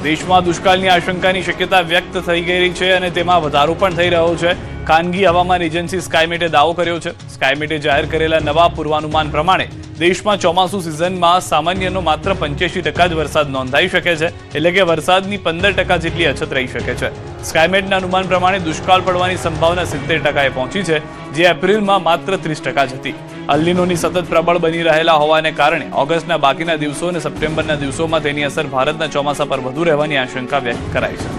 દેશમાં દુષ્કાળની આશંકાની શક્યતા વ્યક્ત થઈ ગઈ છે અને તેમાં વધારો પણ થઈ રહ્યો છે. ખાનગી હવામાન એજન્સી સ્કાયમેટે દાવો કર્યો છે. સ્કાયમેટે જાહેર કરેલા નવા પૂર્વાનુમાન પ્રમાણે દેશમાં ચોમાસુ સિઝનમાં સામાન્યનો માત્ર 85% જ વરસાદ નોંધાઈ શકે છે, એટલે કે વરસાદની 15% જેટલી અછત રહી શકે છે. સ્કાયમેટના અનુમાન પ્રમાણે દુષ્કાળ પડવાની સંભાવના 70%એ પહોંચી છે, જે એપ્રિલમાં માત્ર 30% જ હતી. અલ નીનોની સતત પ્રબળ બની રહેલા હોવાને કારણે ઓગસ્ટના બાકીના દિવસો અને સપ્ટેમ્બરના દિવસોમાં તેની અસર ભારતના ચોમાસા પર વધુ રહેવાની આશંકા વ્યક્ત કરાઈ છે.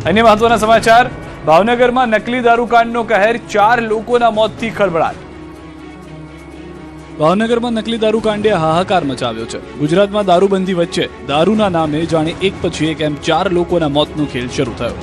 અન્ય મહત્વના સમાચાર. ભાવનગરમાં નકલી દારૂકાંડનો કહેર, 4 લોકોના મોતથી ખળભળાટ. ભાવનગરમાં નકલી દારૂકાંડે હાહાકાર મચાવ્યો છે. ગુજરાતમાં દારૂબંધી વચ્ચે દારૂના નામે જાણે એક પછી એક એમ 4 લોકોના મોતનો ખેલ શરૂ થયો.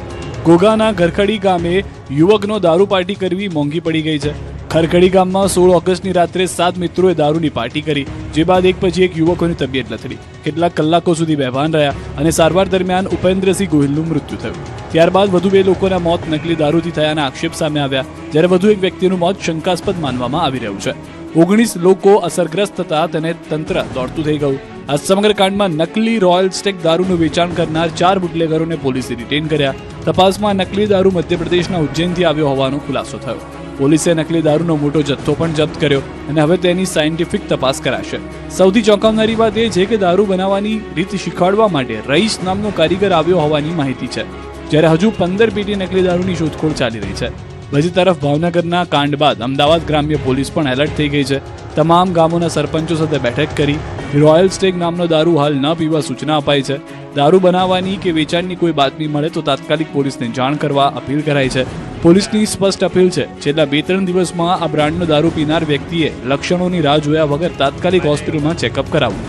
ઘોઘાના ખરખડી ગામે યુવકનો દારૂ પાર્ટી કરવી મોંઘી પડી ગઈ છે. ખરખડી ગામમાં 16 ઓગસ્ટની રાત્રે 7 મિત્રોએ દારૂની પાર્ટી કરી, જે બાદ એક પછી એક યુવકોની તબિયત લથડી. કેટલાક કલાકો સુધી બેભાન રહ્યા અને સારવાર દરમિયાન ઉપેન્દ્રસિંહ ગોહિલનું મૃત્યુ થયું. ત્યારબાદ વધુ 2 લોકોના મોત નકલી દારૂથી થયાના આક્ષેપ સામે આવ્યા, જ્યારે વધુ એક વ્યક્તિનું મોત શંકાસ્પદ માનવામાં આવી રહ્યું છે. 19 લોકો અસરગ્રસ્ત થતા તેને તંત્ર દોડતું થઈ ગયું. આ સમગ્ર કાંડમાં નકલી રોયલ સ્ટેક દારૂનું વેચાણ કરનાર 4 બુટલેગરોને પોલીસે ડિટેન કર્યા. તપાસમાં નકલી દારૂ મધ્યપ્રદેશના ઉજ્જૈનથી આવ્યો હોવાનો ખુલાસો થયો. પોલીસે નકલી દારૂનો મોટો જથ્થો પણ જપ્ત કર્યો અને હવે તેની સાયન્ટિફિક તપાસ કરાશે. સૌથી ચોંકાવનારી વાત એ છે કે દારૂ બનાવવાની રીત શીખવાડવા માટે રઈસ નામનો કારીગર આવ્યો હોવાની માહિતી છે, જ્યારે હજુ 15 પેટી નકલી દારૂની શોધખોળ ચાલી રહી છે. બીજી તરફ ભાવનગરના કાંડ બાદ અમદાવાદ ગ્રામ્ય પોલીસ પણ એલર્ટ થઈ ગઈ છે. તમામ ગામોના સરપંચો સાથે બેઠક કરી રોયલ સ્ટેક નામનો દારૂ હાલ ન પીવા સૂચના અપાઈ છે. દારૂ બનાવવાની કે વેચાણની કોઈ બાતમી મળે તો તાત્કાલિક પોલીસને જાણ કરવા અપીલ કરાઈ છે. પોલીસની સ્પષ્ટ અપીલ છે, છેલ્લા 2-3 દિવસમાં આ બ્રાન્ડનો દારૂ પીનાર વ્યક્તિએ લક્ષણોની રાહ જોયા વગર તાત્કાલિક હોસ્પિટલમાં ચેકઅપ કરાવવું.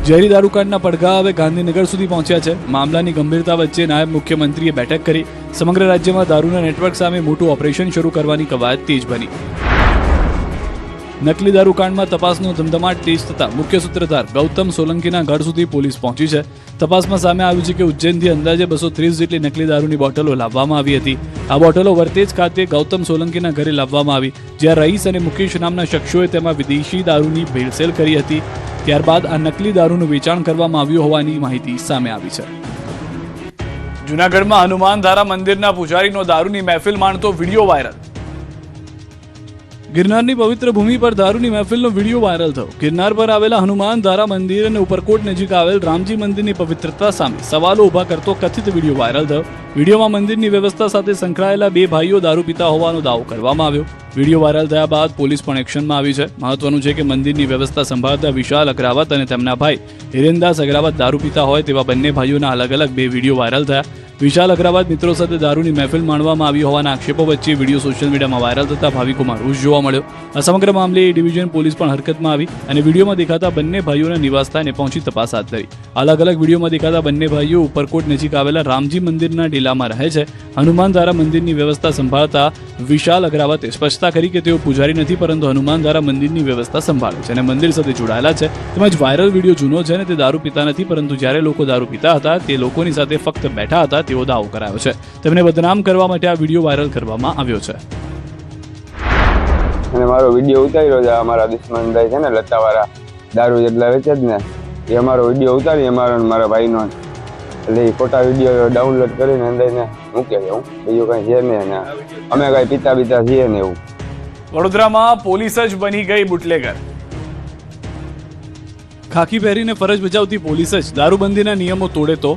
ઝેરી દારૂકાંડના પડઘા હવે ગાંધીનગર સુધી પહોંચ્યા છે. મામલાની ગંભીરતા વચ્ચે નાયબ મુખ્યમંત્રીએ બેઠક કરી સમગ્ર રાજ્યમાં દારૂના નેટવર્ક સામે મોટું ઓપરેશન શરૂ કરવાની કવાયત તેજ બની. નકલી દારૂકાંડમાં તપાસનો ધમધમાટ તેજ થતા મુખ્ય સૂત્રધાર ગૌતમ સોલંકીના ઘર સુધી પોલીસ પહોંચી છે. તપાસમાં સામે આવ્યું છે કે ઉજ્જૈનથી અંદાજે 230 જેટલી નકલી દારૂની બોટલો લાવવામાં આવી હતી. આ બોટલો વર્તેજ ખાતે ગૌતમ સોલંકીના ઘરે લાવવામાં આવી, જ્યાં રઈસ અને મુકેશ નામના શખ્સોએ તેમાં વિદેશી દારૂની ભેળસેળ કરી હતી. ત્યારબાદ આ નકલી દારૂનું વેચાણ કરવામાં આવ્યું હોવાની માહિતી સામે આવી છે. જૂનાગઢમાં હનુમાનધારા મંદિરના પૂજારીનો દારૂની મહેફિલ માણતો વિડીયો વાયરલ. ગિરનારની પવિત્ર ભૂમિ પર દારૂની મહેફિલનો વિડીયો વાયરલ થયો. ગિરનાર પર આવેલા હનુમાનધારા મંદિર અને ઉપરકોટ નજીક આવેલ રામજી મંદિરની પવિત્રતા સામે સવાલો ઉભા કરતો કથિત વિડીયો વાયરલ થયો. વિડીયોમાં મંદિરની વ્યવસ્થા સાથે સંકળાયેલા 2 ભાઈઓ દારૂ પીતા હોવાનો દાવો કરવામાં આવ્યો. વિડીયો વાયરલ થયા બાદ પોલીસ પણ એક્શનમાં આવી છે. મહત્વનું છે કે મંદિરની વ્યવસ્થા સંભાળતા વિશાલ અગ્રાવત અને તેમના ભાઈ હિરેનદાસ અગ્રાવત દારૂ પીતા હોય તેવા બંને ભાઈઓના અલગ-અલગ 2 વિડીયો વાયરલ થયા. વિશાલ અગ્રવાલ મિત્રો સાથે દારૂની મહેફિલ માણવામાં આવી હોવાના આક્ષેપો વચ્ચે વિડીયો સોશિયલ મીડિયામાં વાયરલ થતા ભાવિકોમાં રોષ જોવા મળ્યો. આ સમગ્ર મામલે એ ડિવિઝન પોલીસ પણ હરકતમાં આવી અને વિડીયોમાં દેખાતા બંને ભાઈઓના નિવાસસ્થાને પહોંચી તપાસ હાથ ધરી. અલગ અલગ વિડીયોમાં દેખાતા બંને ભાઈઓ ઉપરકોટ નજીક આવેલા રામજી મંદિરના ડેલામાં રહે છે. હનુમાનધારા મંદિરની વ્યવસ્થા સંભાળતા વિશાલ અગ્રવાલે સ્પષ્ટતા કરી કે તેઓ પૂજારી નથી, પરંતુ હનુમાનધારા મંદિરની વ્યવસ્થા સંભાળે છે અને મંદિર સાથે જોડાયેલા છે. તેમજ વાયરલ વિડીયો જૂનો છે અને તે દારૂ પીતા નથી, પરંતુ જ્યારે લોકો દારૂ પીતા હતા તે લોકોની સાથે ફક્ત બેઠા હતા તેવો દાવો કરાયો છે. તેમને બદનામ કરવા માટે આ વિડીયો વાયરલ કરવામાં આવ્યો છે. અને મારો વિડીયો ઉતાર્યો છે અમારા દુશ્મનભાઈ છે ને લતાવાળા દારૂ જેટલા વેચે જ ને, એ અમારો વિડીયો ઉતારી અમારો મારા ભાઈનો, એટલે એ ખોટા વિડીયો ડાઉનલોડ કરીને અંદરને મૂકે છે. હું બીજું કઈ છે નહીં, અમે કઈ પીતા છીએ ને એવું. વડોદરામાં પોલીસ જ બની ગઈ બુટલેગર. ખાકી પહેરીને ફરજ બજાવતી પોલીસ જ દારૂબંધીના નિયમો તોડે તો?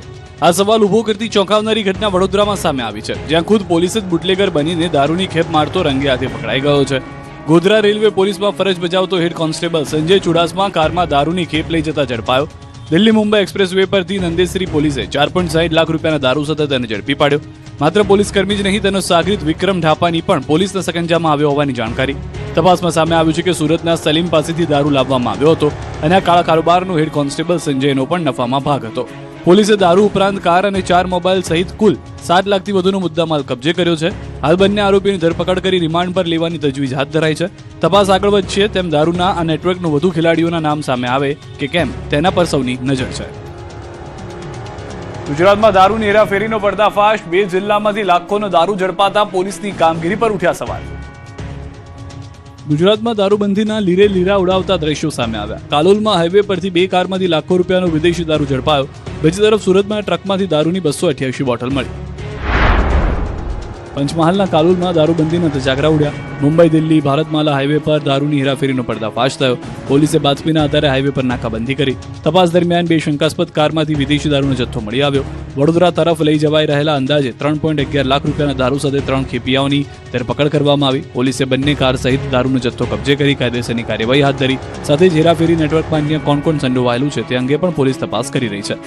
આ સવાલ ઉભો કરતી ચોંકાવનારી ઘટના વડોદરામાં સામે આવી છે, જ્યાં ખુદ પોલીસ જ બુટલેગર બનીને દારૂની ખેપ મારતો રંગે હાથે પકડાઈ ગયો છે. ગોધરા રેલવે પોલીસમાં ફરજ બજાવતો હેડ કોન્સ્ટેબલ સંજય ચુડાસમા કારમાં દારૂની ખેપ લઈ જતા ઝડપાયો. દિલ્હી મુંબઈ એક્સપ્રેસ વે પરથી નંદેશ્રી પોલીસે 4.60 લાખ રૂપિયાના દારૂ સાથે તેને ઝડપી પાડ્યો. માત્ર પોલીસ કર્મી જ નહીં, તેનો સાગરીત વિક્રમ ઢાપાની પણ પોલીસના સકંજામાં આવ્યો હોવાની જાણકારી. તપાસમાં સામે આવ્યું છે કે સુરતના સલીમ પાસેથી દારૂ લાવવામાં આવ્યો હતો અને આ કાળા કારોબારનો હેડ કોન્સ્ટેબલ સંજયનો પણ નફામાં ભાગ હતો. પોલીસે દારૂ ઉપરાંત કાર અને 4 મોબાઈલ સહિત કુલ 7 લાખથી વધુનો મુદ્દામાલ કબજે કર્યો છે. હાલ બંને આરોપીની ધરપકડ કરી રિમાન્ડ પર લેવાની તજવીજ હાથ ધરાઈ છે. તપાસ આગળ વધશે તેમ દારૂના આ નેટવર્કનું વધુ ખેલાડીઓના નામ સામે આવે કે કેમ તેના પર સૌની નજર છે. ગુજરાતમાં દારૂની હેરાફેરીનો પર્દાફાશ. 2 જિલ્લામાંથી લાખોનો દારૂ ઝડપાતા પોલીસની કામગીરી પર ઉઠ્યા સવાલ. ગુજરાતમાં દારૂબંધીના લીરે લીરા ઉડાવતા દ્રશ્યો સામે આવ્યા. કાલોલમાં હાઈવે પરથી 2 કારમાંથી લાખો રૂપિયાનો વિદેશી દારૂ ઝડપાયો. બીજી તરફ સુરતમાં ટ્રકમાંથી દારૂની 288 બોટલ મળી. પંચમહાલના કાલોલમાં દારૂબંધીના ધજાગરા ઉડ્યા. મુંબઈ દિલ્હી ભારતમાલા હાઈવે પર દારૂની હેરાફેરીનો પર્દાફાશ થયો. પોલીસે બાતમીના આધારે હાઈવે પર નાકાબંધી કરી. તપાસ દરમિયાન 2 શંકાસ્પદ કારમાંથી વિદેશી દારૂનો જથ્થો મળી આવ્યો. વડોદરા તરફ લઈ જવાઈ રહેલા અંદાજે 3.11 લાખ રૂપિયાના દારૂ સાથે 3 ખેપિયાઓની ધરપકડ કરવામાં આવી. પોલીસે બંને કાર સહિત દારૂનો જથ્થો કબજે કરી કાયદેસરની કાર્યવાહી હાથ ધરી. સાથે જ હેરાફેરી નેટવર્કમાં અન્ય કોણ સંડોવાયેલું છે તે અંગે પણ પોલીસ તપાસ કરી રહી છે.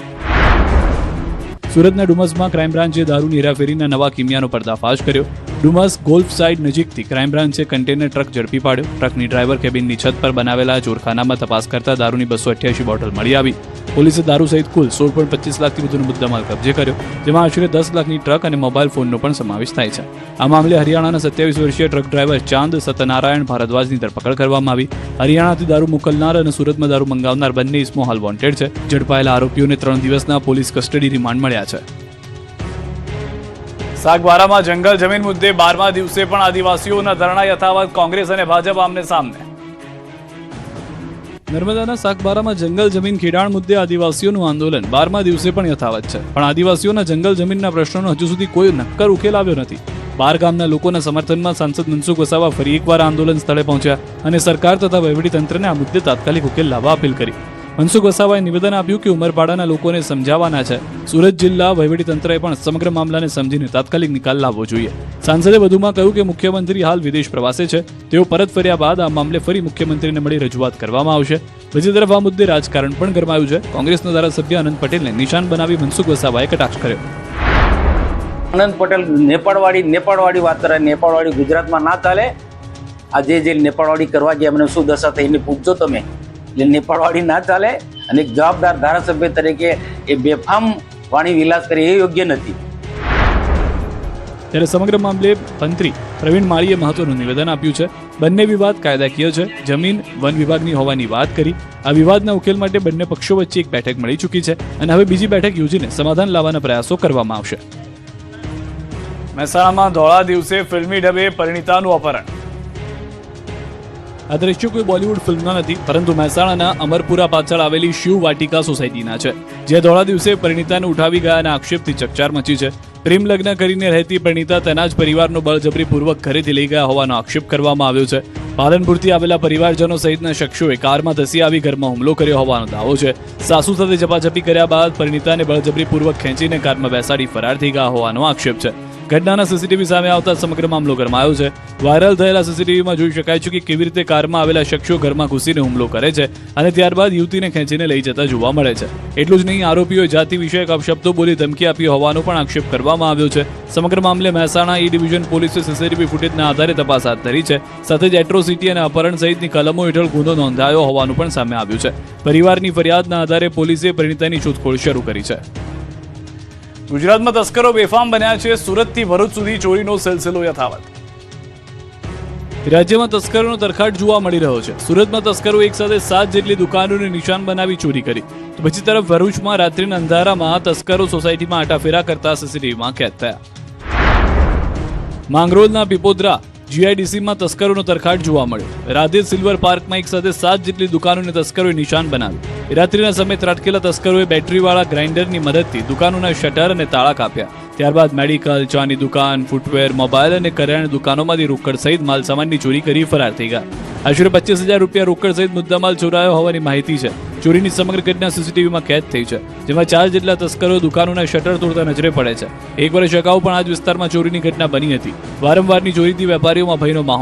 સુરતના ડુમસમાં ક્રાઇમ બ્રાન્ચે દારૂની હેરાફેરીના નવા કિમિયાનો પર્દાફાશ કર્યો. ડુમસ ગોલ્ફ સાઇડ નજીકથી ક્રાઇમ બ્રાન્ચે કન્ટેનર ટ્રક ઝડપી પાડ્યો. ટ્રકની ડ્રાઈવર કેબિનની છત પર બનાવેલા ચોરખાનામાં તપાસ કરતા દારૂની 288 બોટલ મળી આવી. પોલીસે દારૂ સહિત કુલ 16.25 લાખથી વધુનો મુદ્દામાલ કબજે કર્યો, જેમાં આશરે 10 લાખની ટ્રક અને મોબાઈલ ફોનનો પણ સમાવેશ થાય છે. આ મામલે હરિયાણાના 27 વર્ષીય ટ્રક ડ્રાઈવર ચાંદ સત્યનારાયણ ભારદ્વાજની ધરપકડ કરવામાં આવી. હરિયાણાથી દારૂ મોકલનાર અને સુરતમાં દારૂ મંગાવનાર બંને ઇસમો હાલ વોન્ટેડ છે. ઝડપાયેલા આરોપીઓને 3 દિવસના પોલીસ કસ્ટડી રિમાન્ડ મળ્યા છે. સાગબારામાં જંગલ જમીન મુદ્દે 12મા દિવસે પણ આદિવાસીઓના ધરણા યથાવત. કોંગ્રેસ અને ભાજપ આમને સામને. નર્મદાના સાગબારામાં જંગલ જમીન ખેડાણ મુદ્દે આદિવાસીઓનું આંદોલન 12મા દિવસે પણ યથાવત છે. પણ આદિવાસીઓના જંગલ જમીનના પ્રશ્નોનો હજુ સુધી કોઈ નક્કર ઉકેલ આવ્યો નથી. 12 ગામના લોકોના સમર્થનમાં સાંસદ મનસુખ વસાવા ફરી એકવાર આંદોલન સ્થળે પહોંચ્યા અને સરકાર તથા વહીવટીતંત્રને આ મુદ્દે તાત્કાલિક ઉકેલ લાવવા અપીલ કરી. મનસુખ વસાવાએ નિવેદન આપ્યું કે ઉમરપાડાના લોકોને સમજાવવાના છે. સુરત જિલ્લા વહીવટીતંત્રએ પણ સમગ્ર મામલાને સમજીને તાત્કાલિક નિકાલ લાવવો જોઈએ. સાંસદે વધુમાં કહ્યું કે મુખ્યમંત્રી હાલ વિદેશ પ્રવાસે છે. તેઓ પરત ફર્યા બાદ આ મામલે ફરી મુખ્યમંત્રીને મળી રજૂઆત કરવામાં આવશે. બીજી તરફ આ મુદ્દે રાજકારણ પણ ગરમાયું છે. કોંગ્રેસના ધારાસભ્ય અનંત પટેલને નિશાન બનાવી મનસુખ વસાવાએ કટાક્ષ કર્યો. અનંત પટેલ નેપાળવાળી વાત કરે. નેપાળવાળી ગુજરાતમાં ના ચાલે. આ જે નેપાળવાળી કરવા ગયા મને શું દશા થઈ એને પૂછજો તમે. એટલે નેપાળવાળી ના ચાલે અને એક જવાબદાર ધારાસભ્ય તરીકે એ બેફામ વાણી વિલાસ કરે એ યોગ્ય નથી. ત્યારે સમગ્ર મામલે મંત્રી પ્રવીણ માળીએ મહત્વનું નિવેદન આપ્યું છે. બંને વિવાદ કાયદાકીય છે. જમીન વન વિભાગની હોવાની વાત કરી. આ વિવાદના ઉકેલ માટે બંને પક્ષો વચ્ચે એક બેઠક મળી ચૂકી છે અને હવે બીજી બેઠક યોજીને સમાધાન લાવવાના પ્રયાસો કરવામાં આવશે. મહેસાણામાં ધોળા દિવસે ફિલ્મી ઢબે પરિણીતાનું અપહરણ. આ દ્રશ્યો કોઈ બોલિવૂડ ફિલ્મના નથી, પરંતુ મહેસાણાના અમરપુરા પાછળ આવેલી શિવ વાટિકા સોસાયટીના છે, જે ધોળા દિવસે પરિણીતાને ઉઠાવી ગયાના આક્ષેપથી ચકચાર મચી છે. પ્રેમ લગ્ન કરીને રહેતી પરિણીતા તેના જ પરિવારનો બળજબરીપૂર્વક ઘરેથી લઈ ગયા હોવાનો આક્ષેપ કરવામાં આવ્યો છે. પાલનપુરથી આવેલા પરિવારજનો સહિતના શખ્સોએ કારમાં ધસી આવી ઘરમાં હુમલો કર્યો હોવાનો દાવો છે. સાસુ સાથે ઝપાઝપી કર્યા બાદ પરિણીતાને બળજબરીપૂર્વક ખેંચીને કારમાં બેસાડી ફરાર થઈ ગયા હોવાનો આક્ષેપ છે. ઘટનાના સીસીટીવી સામે આવતા સમગ્ર મામલો ગરમાયો છે. વાયરલ થયેલા સીસીટીવીમાં જોઈ શકાય છે કે કેવી રીતે કારમાં આવેલા શખ્સો ઘરમાં ઘૂસીને હુમલો કરે છે અને ત્યારબાદ યુવતીને ખેંચીને લઈ જતા જોવા મળે છે. એટલું જ નહીં, આરોપીઓએ જાતિ વિષયક અપશબ્દો બોલી ધમકી આપી હોવાનો પણ આક્ષેપ કરવામાં આવ્યો છે. સમગ્ર મામલે મહેસાણા ઈ ડિવિઝન પોલીસે સીસીટીવી ફૂટેજના આધારે તપાસ હાથ ધરી છે. સાથે જ એટ્રોસિટી અને અપહરણ સહિતની કલમો હેઠળ ગુનો નોંધાયો હોવાનું પણ સામે આવ્યું છે. પરિવારની ફરિયાદના આધારે પોલીસે પરિણીતાની શોધખોળ શરૂ કરી છે. ગુજરાતમાં તસ્કરો બેફામ બન્યા છે. સુરતથી ભરૂચ સુધી ચોરીનો સિલસિલો યથાવત. રાજ્યમાં તસ્કરોનો તરખાટ જોવા મળી રહ્યો છે. સુરતમાં તસ્કરો એક સાથે 7 જેટલી દુકાનોને નિશાન બનાવી ચોરી કરી. તો બીજી તરફ ભરૂચમાં રાત્રિના અંધારામાં તસ્કરો સોસાયટીમાં આટાફેરા કરતા સીસીટીવીમાં કેદ થયા. માંગરોળના પીપોદરા જીઆઈડીસીમાં તસ્કરોનો તરખાટ જોવા મળ્યો. રાધે સિલ્વર પાર્કમાં એક સાથે 7 જેટલી દુકાનોને તસ્કરોએ નિશાન બનાવી. રાત્રિના સમયે ત્રાટકેલા તસ્કરોએ બેટરીવાળા ગ્રાઇન્ડરની મદદથી દુકાનોના શટર અને તાળા કાપ્યા. ત્યારબાદ મેડિકલ, ચાની દુકાન, ફૂટવેર, મોબાઈલ અને કરિયાણા દુકાનોમાંથી રોકડ સહિત માલ સામાનની ચોરી કરી ફરાર થઈ ગયા. આશરે 25,000 રૂપિયા રોકડ સહિત મુદ્દામાલ ચોરાયો હોવાની માહિતી છે. ચોરીની સમગ્ર ઘટના સીસીટીવીમાં કેદ થઈ છે, જેમાં 4 જેટલા તસ્કરો દુકાનોના શટર તોડતા નજરે પડે છે. 1 વર્ષ અગાઉ પણ આ જ વિસ્તારમાં ચોરીની ઘટના બની હતી. વારંવારની ચોરીથી વેપારીઓમાં ભયનો માહોલ